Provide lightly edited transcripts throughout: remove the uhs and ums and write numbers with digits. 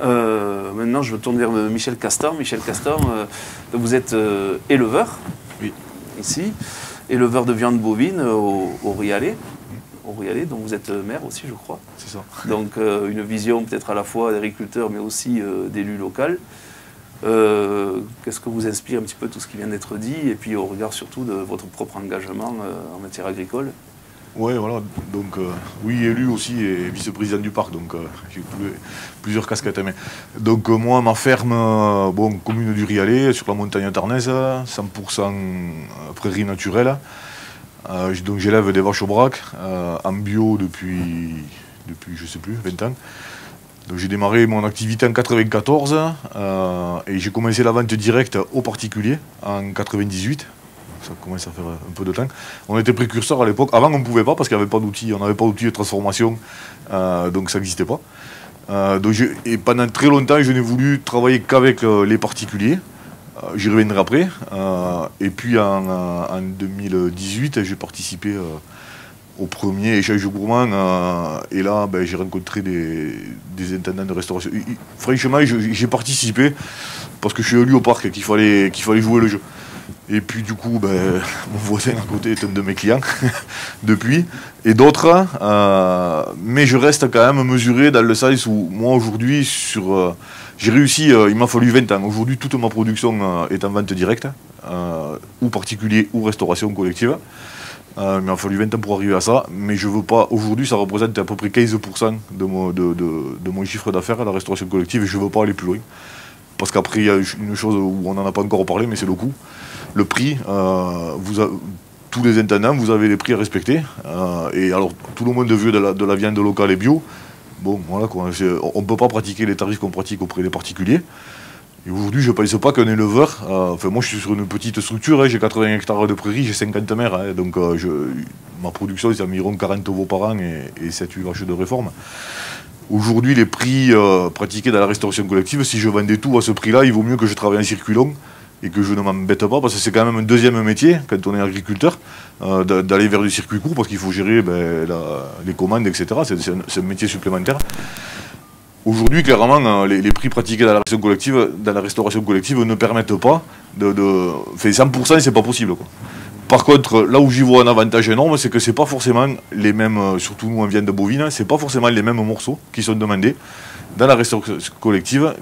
Maintenant, je me tourne vers Michel Castan. Michel Castan, vous êtes éleveur, oui, ici, éleveur de viande bovine au Rialet. Au Rialet, dont vous êtes maire aussi, je crois. c'est ça. Donc, une vision peut-être à la fois d'agriculteur, mais aussi d'élu local. Qu'est-ce que vous inspire un petit peu tout ce qui vient d'être dit, et puis au regard surtout de votre propre engagement en matière agricole? Oui, voilà, donc oui, élu aussi et vice-président du parc, donc j'ai plusieurs casquettes. Mais donc moi, ma ferme, commune du Rialet, sur la montagne tarnaise, 100% prairie naturelle. Donc j'élève des vaches au braque, en bio depuis je sais plus, 20 ans. Donc j'ai démarré mon activité en 94 et j'ai commencé la vente directe aux particuliers en 98. Ça commence à faire un peu de temps. On était précurseurs à l'époque. Avant, on ne pouvait pas parce qu'il n'y avait pas d'outils. On n'avait pas d'outils de transformation, donc ça n'existait pas. Et pendant très longtemps, je n'ai voulu travailler qu'avec les particuliers. J'y reviendrai après. Et puis en 2018, j'ai participé au premier échange gourmand. Et là, j'ai rencontré des intendants de restauration. Franchement, j'ai participé parce que je suis élu au parc et qu'il fallait jouer le jeu. Et puis du coup, mon voisin à côté est un de mes clients depuis, et d'autres, mais je reste quand même mesuré dans le sens où moi aujourd'hui, j'ai réussi, il m'a fallu 20 ans. Aujourd'hui, toute ma production est en vente directe, ou particulier ou restauration collective. Il m'a fallu 20 ans pour arriver à ça, mais je veux pas, aujourd'hui ça représente à peu près 15% de mon chiffre d'affaires à la restauration collective, et je ne veux pas aller plus loin. Parce qu'après, il y a une chose où on n'en a pas encore parlé, mais c'est le coût. Le prix, tous les intendants, vous avez les prix à respecter. Et alors, tout le monde veut de la viande locale et bio. Bon, voilà quoi. On ne peut pas pratiquer les tarifs qu'on pratique auprès des particuliers. Et aujourd'hui, je ne pense pas qu'un éleveur... moi, je suis sur une petite structure, hein, j'ai 80 hectares de prairies, j'ai 50 mères. Hein, donc, ma production, c'est environ 40 veaux par an et 7-8 vaches de réforme. Aujourd'hui, les prix pratiqués dans la restauration collective, si je vendais tout à ce prix-là, il vaut mieux que je travaille en circuit long et que je ne m'embête pas, parce que c'est quand même un deuxième métier, quand on est agriculteur, d'aller vers du circuit court, parce qu'il faut gérer les commandes, etc. C'est un métier supplémentaire. Aujourd'hui, clairement, les prix pratiqués dans la restauration collective ne permettent pas de 100%, c'est pas possible, quoi. Par contre, là où j'y vois un avantage énorme, c'est que c'est pas forcément les mêmes, surtout nous en viande bovine, c'est pas forcément les mêmes morceaux qui sont demandés dans la restauration collective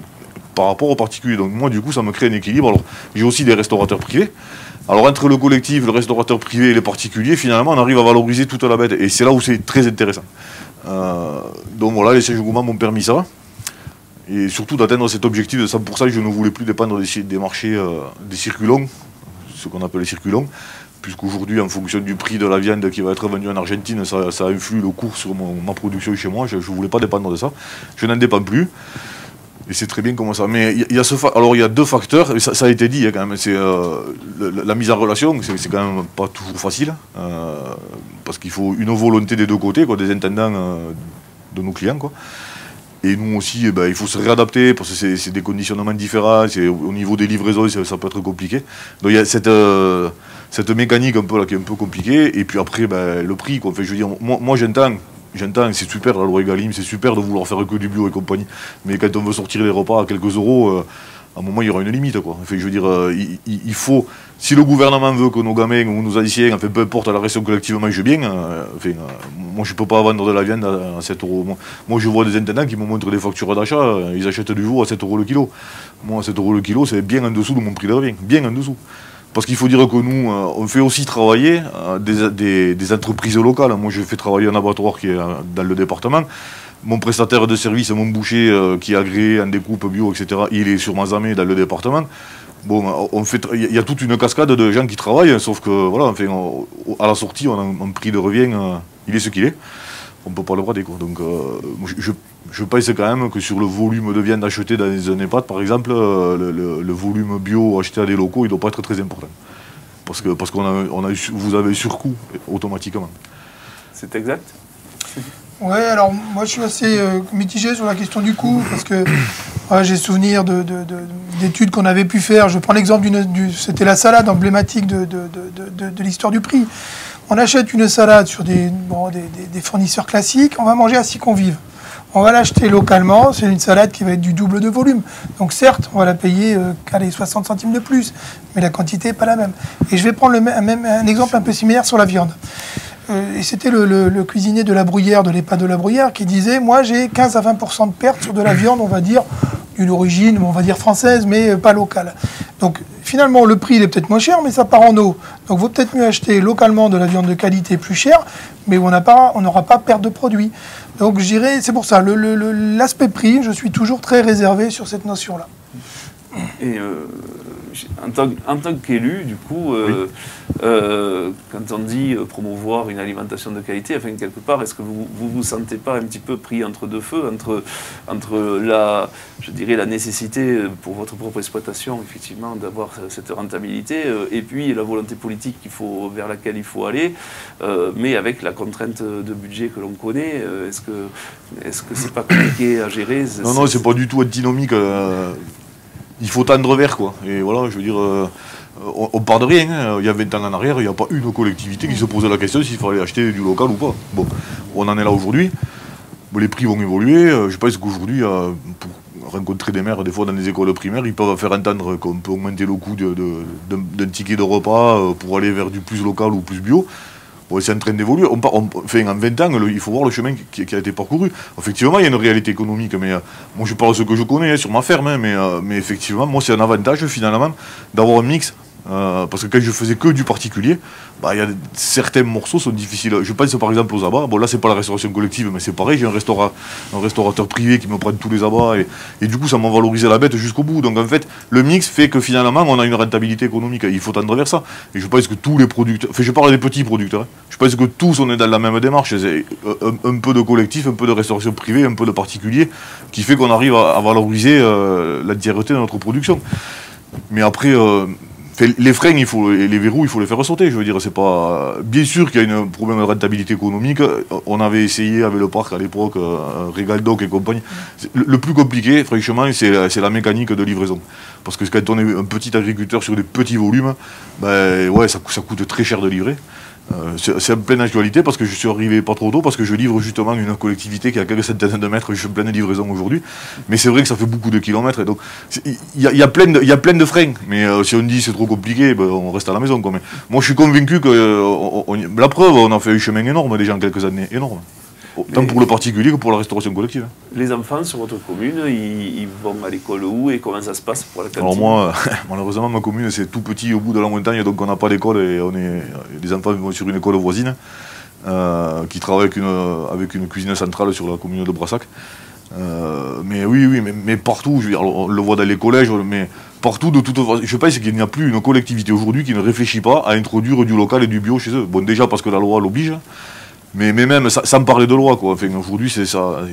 par rapport aux particuliers. Donc moi, du coup, ça me crée un équilibre. Alors, j'ai aussi des restaurateurs privés. Alors entre le collectif, le restaurateur privé et les particuliers, finalement, on arrive à valoriser toute la bête. Et c'est là où c'est très intéressant. Donc voilà, les échanges gourmands m'ont permis ça. Et surtout d'atteindre cet objectif de 100%, je ne voulais plus dépendre des marchés, des circuits longs, ce qu'on appelle les circuits longs. Puisqu'aujourd'hui, en fonction du prix de la viande qui va être vendue en Argentine, ça influe le cours sur ma production chez moi. Je ne voulais pas dépendre de ça. Je n'en dépends plus. Et c'est très bien comment ça. Mais il y a deux facteurs, et ça a été dit, hein, quand même. C'est la mise en relation, c'est quand même pas toujours facile. Parce qu'il faut une volonté des deux côtés, quoi, des intendants de nos clients, quoi. Et nous aussi, il faut se réadapter, parce que c'est des conditionnements différents, au niveau des livraisons, ça peut être compliqué. Donc il y a cette mécanique un peu, là, qui est un peu compliquée, et puis après, le prix, quoi. Enfin, je veux dire, moi j'entends, c'est super la loi Egalim, c'est super de vouloir faire que du bio et compagnie, mais quand on veut sortir les repas à quelques euros, à un moment il y aura une limite, quoi. Enfin, je veux dire, il faut, si le gouvernement veut que nos gamins ou nos anciens, enfin peu importe, la restauration collective mangent bien, moi je ne peux pas vendre de la viande à 7 euros. Moi je vois des intendants qui me montrent des factures d'achat, ils achètent du veau à 7 euros le kilo. Moi 7 euros le kilo, c'est bien en dessous de mon prix de revient, bien en dessous. Parce qu'il faut dire que nous, on fait aussi travailler des entreprises locales. Moi je fais travailler un abattoir qui est dans le département. Mon prestataire de service, mon boucher qui est agréé en découpe bio, etc., il est sur Mazamet dans le département. Bon, il y a toute une cascade de gens qui travaillent, sauf que voilà, à la sortie, on a un prix de revient, il est ce qu'il est. On ne peut pas le brader, quoi. Donc je pense quand même que sur le volume de viande achetée dans un EHPAD, par exemple, le volume bio acheté à des locaux, il ne doit pas être très important. Parce que vous avez un surcoût automatiquement. C'est exact? Ouais, alors moi je suis assez mitigé sur la question du coût, parce que j'ai souvenir d'études qu'on avait pu faire. Je prends l'exemple c'était la salade emblématique de l'histoire du prix. On achète une salade sur des fournisseurs classiques, on va manger à 6 convives. On va l'acheter localement, c'est une salade qui va être du double de volume. Donc certes, on va la payer 60 centimes de plus, mais la quantité n'est pas la même. Et je vais prendre un exemple un peu similaire sur la viande. Et c'était le cuisinier de la Bruyère, de l'EHPAD de la Bruyère, qui disait « Moi, j'ai 15 à 20% de perte sur de la viande, on va dire, d'une origine, on va dire française, mais pas locale. » Donc finalement, le prix il est peut-être moins cher, mais ça part en eau. Donc il vaut peut-être mieux acheter localement de la viande de qualité plus chère, mais on n'aura pas perte de produit. Donc je dirais, c'est pour ça, l'aspect prix, je suis toujours très réservé sur cette notion-là. Et en tant qu'élu, du coup, quand on dit promouvoir une alimentation de qualité, enfin, quelque part, est-ce que vous vous sentez pas un petit peu pris entre deux feux, entre je dirais, la nécessité pour votre propre exploitation, effectivement, d'avoir cette rentabilité, et puis la volonté politique vers laquelle il faut aller, mais avec la contrainte de budget que l'on connaît, est-ce que c'est pas compliqué à gérer? Non, c'est pas du tout antinomique. Il faut tendre vers, quoi. Et voilà, je veux dire, on part de rien. Hein. Il y a 20 ans en arrière, il n'y a pas une collectivité qui se posait la question s'il fallait acheter du local ou pas. Bon, on en est là aujourd'hui. Bon, les prix vont évoluer. Je pense qu'aujourd'hui, pour rencontrer des maires, des fois dans les écoles primaires, ils peuvent faire entendre qu'on peut augmenter le coût d'un ticket de repas pour aller vers du plus local ou plus bio. Bon, c'est en train d'évoluer. Enfin, en 20 ans, il faut voir le chemin qui a été parcouru. Effectivement, il y a une réalité économique, mais moi je parle de ce que je connais hein, sur ma ferme, hein, mais effectivement, moi c'est un avantage finalement d'avoir un mix. Parce que quand je faisais que du particulier, il y a certains morceaux sont difficiles. Je pense par exemple aux abats. Bon là c'est pas la restauration collective, mais c'est pareil. J'ai un restaurateur privé qui me prend tous les abats et du coup ça m'a valorisé la bête jusqu'au bout. Donc en fait le mix fait que finalement on a une rentabilité économique. Il faut tendre vers ça. Et je pense que tous les producteurs, enfin je parle des petits producteurs. Hein, je pense que tous on est dans la même démarche. C'est un peu de collectif, un peu de restauration privée, un peu de particulier, qui fait qu'on arrive à valoriser l'entièreté de notre production. Mais après. Les freins, et les verrous, il faut les faire sauter. Je veux dire, c'est pas. Bien sûr qu'il y a un problème de rentabilité économique. On avait essayé avec le parc à l'époque, Regaldoc et compagnie. Le plus compliqué, franchement, c'est la mécanique de livraison. Parce que quand on est un petit agriculteur sur des petits volumes, ouais, ça coûte très cher de livrer. C'est en pleine actualité parce que je suis arrivé pas trop tôt, parce que je livre justement une collectivité qui a quelques centaines de mètres, je suis en pleine livraison aujourd'hui, mais c'est vrai que ça fait beaucoup de kilomètres, et donc il y a plein de freins, mais si on dit c'est trop compliqué, on reste à la maison, quoi. Mais moi je suis convaincu que, la preuve, on a fait un chemin énorme déjà en quelques années, énorme. Tant pour le particulier que pour la restauration collective. Les enfants sur votre commune, ils vont à l'école où et comment ça se passe pour la cantine? Alors moi, malheureusement, ma commune c'est tout petit au bout de la montagne, donc on n'a pas d'école et les enfants vont sur une école voisine qui travaille avec une cuisine centrale sur la commune de Brassac. Mais oui, mais partout, je veux dire, on le voit dans les collèges, mais partout de toute façon, je pense qu'il n'y a plus une collectivité aujourd'hui qui ne réfléchit pas à introduire du local et du bio chez eux. Bon, déjà parce que la loi l'oblige. Mais même, sans parler de loi, quoi. Enfin, aujourd'hui, c'est ça.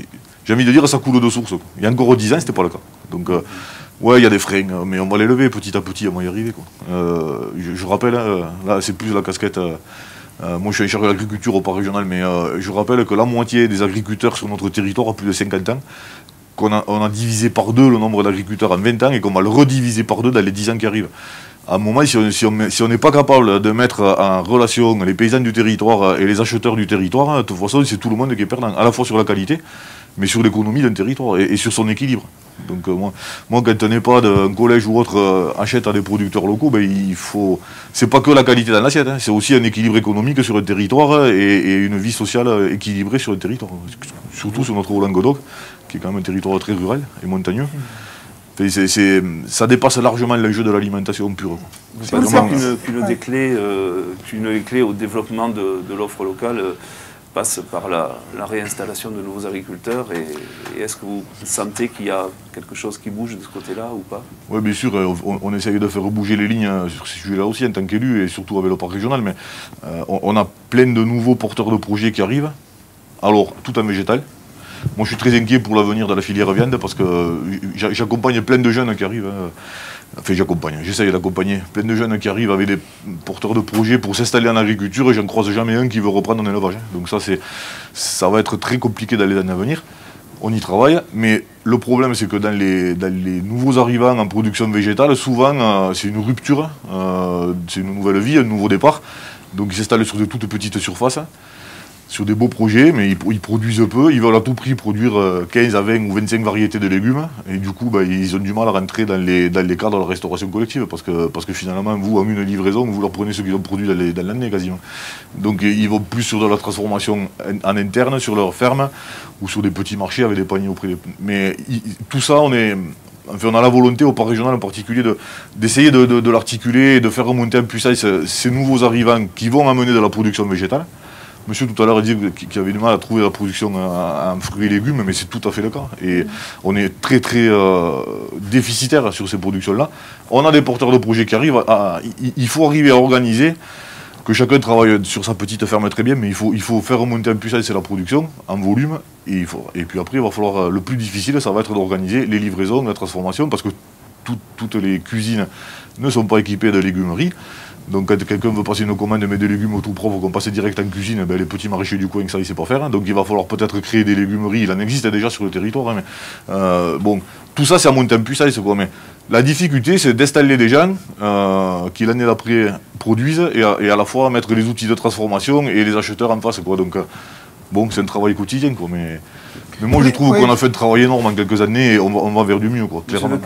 J'ai envie de dire, ça coule de source, quoi. Il y a encore 10 ans, c'était pas le cas. Donc, ouais, il y a des freins, mais on va les lever petit à petit, on va y arriver, quoi. Je rappelle, là, c'est plus la casquette. Moi, je suis en charge de l'agriculture au parc régional, mais je rappelle que la moitié des agriculteurs sur notre territoire a plus de 50 ans, on a divisé par 2 le nombre d'agriculteurs en 20 ans et qu'on va le rediviser par 2 dans les 10 ans qui arrivent. À un moment, si on n'est pas capable de mettre en relation les paysans du territoire et les acheteurs du territoire, de toute façon, c'est tout le monde qui est perdant, à la fois sur la qualité, mais sur l'économie d'un territoire et sur son équilibre. Donc moi quand on n'est pas d'un collège ou autre achète à des producteurs locaux, il faut. C'est pas que la qualité dans l'assiette, hein, c'est aussi un équilibre économique sur un territoire et une vie sociale équilibrée sur le territoire. Surtout sur notre Languedoc, qui est quand même un territoire très rural et montagneux. Ça dépasse largement l'enjeu de l'alimentation pure. Vous pensez qu'une des clés au développement de l'offre locale passe par la réinstallation de nouveaux agriculteurs et est-ce que vous sentez qu'il y a quelque chose qui bouge de ce côté-là ou pas? Oui, bien sûr, on essaye de faire bouger les lignes sur ces sujets-là aussi en tant qu'élu et surtout avec le parc régional, mais on a plein de nouveaux porteurs de projets qui arrivent, alors tout en végétal. Moi, je suis très inquiet pour l'avenir de la filière viande parce que j'accompagne plein de jeunes qui arrivent. Enfin, j'essaye d'accompagner plein de jeunes qui arrivent avec des porteurs de projets pour s'installer en agriculture et je ne croise jamais un qui veut reprendre un élevage. Donc ça va être très compliqué dans les années à venir. On y travaille, mais le problème, c'est que dans les nouveaux arrivants en production végétale, souvent, c'est une rupture, c'est une nouvelle vie, un nouveau départ. Donc, ils s'installent sur de toutes petites surfaces. sur des beaux projets, mais ils produisent peu, ils veulent à tout prix produire 15 à 20 ou 25 variétés de légumes, et du coup ils ont du mal à rentrer dans les cadres de la restauration collective, parce que finalement, vous, en une livraison, vous leur prenez ce qu'ils ont produit dans l'année quasiment. Donc ils vont plus sur de la transformation en interne, sur leur ferme, ou sur des petits marchés avec des paniers auprès des... Mais tout ça, on a la volonté, au parc régional en particulier, d'essayer de l'articuler et de faire remonter en puissance ces nouveaux arrivants qui vont amener de la production végétale. Monsieur tout à l'heure a dit qu'il avait du mal à trouver la production en fruits et légumes, mais c'est tout à fait le cas. Et on est très très déficitaire sur ces productions-là. On a des porteurs de projets qui arrivent. Il faut arriver à organiser que chacun travaille sur sa petite ferme très bien, mais il faut faire remonter en puissance la production, en volume. Et puis après, il va falloir, le plus difficile, ça va être d'organiser les livraisons, la transformation, parce que toutes les cuisines ne sont pas équipées de légumerie. Donc quand quelqu'un veut passer une commande et mettre des légumes au tout propre, qu'on passe direct en cuisine, les petits maraîchers du coin, ça il ne sait pas faire. Donc il va falloir peut-être créer des légumeries, il en existe déjà sur le territoire. Mais, tout ça, c'est à monter en puissance. Mais la difficulté, c'est d'installer des gens qui l'année d'après produisent et à la fois mettre les outils de transformation et les acheteurs en face. Donc c'est un travail quotidien. Mais moi, je trouve qu'on a fait un travail énorme en quelques années et on va vers du mieux, clairement.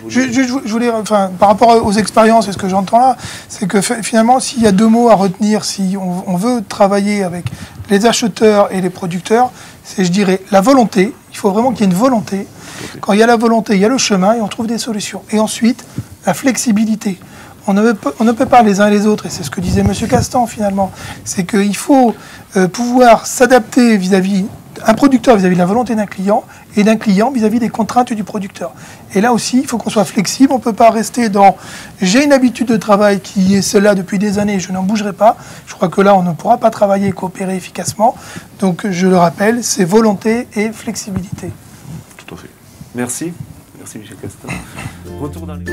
Je voulais, par rapport aux expériences et ce que j'entends là, c'est que finalement, s'il y a deux mots à retenir, si on veut travailler avec les acheteurs et les producteurs, c'est, je dirais, la volonté. Il faut vraiment qu'il y ait une volonté. Quand il y a la volonté, il y a le chemin et on trouve des solutions. Et ensuite, la flexibilité. On ne peut pas les uns et les autres, et c'est ce que disait M. Castan finalement, c'est qu'il faut pouvoir s'adapter vis-à-vis un producteur vis-à-vis de la volonté d'un client et d'un client vis-à-vis des contraintes du producteur. Et là aussi, il faut qu'on soit flexible. On ne peut pas rester dans « j'ai une habitude de travail qui est celle-là depuis des années, je n'en bougerai pas ». Je crois que là, on ne pourra pas travailler et coopérer efficacement. Donc, je le rappelle, c'est volonté et flexibilité. Tout à fait. Merci. Merci, Michel Castan. Retour dans les...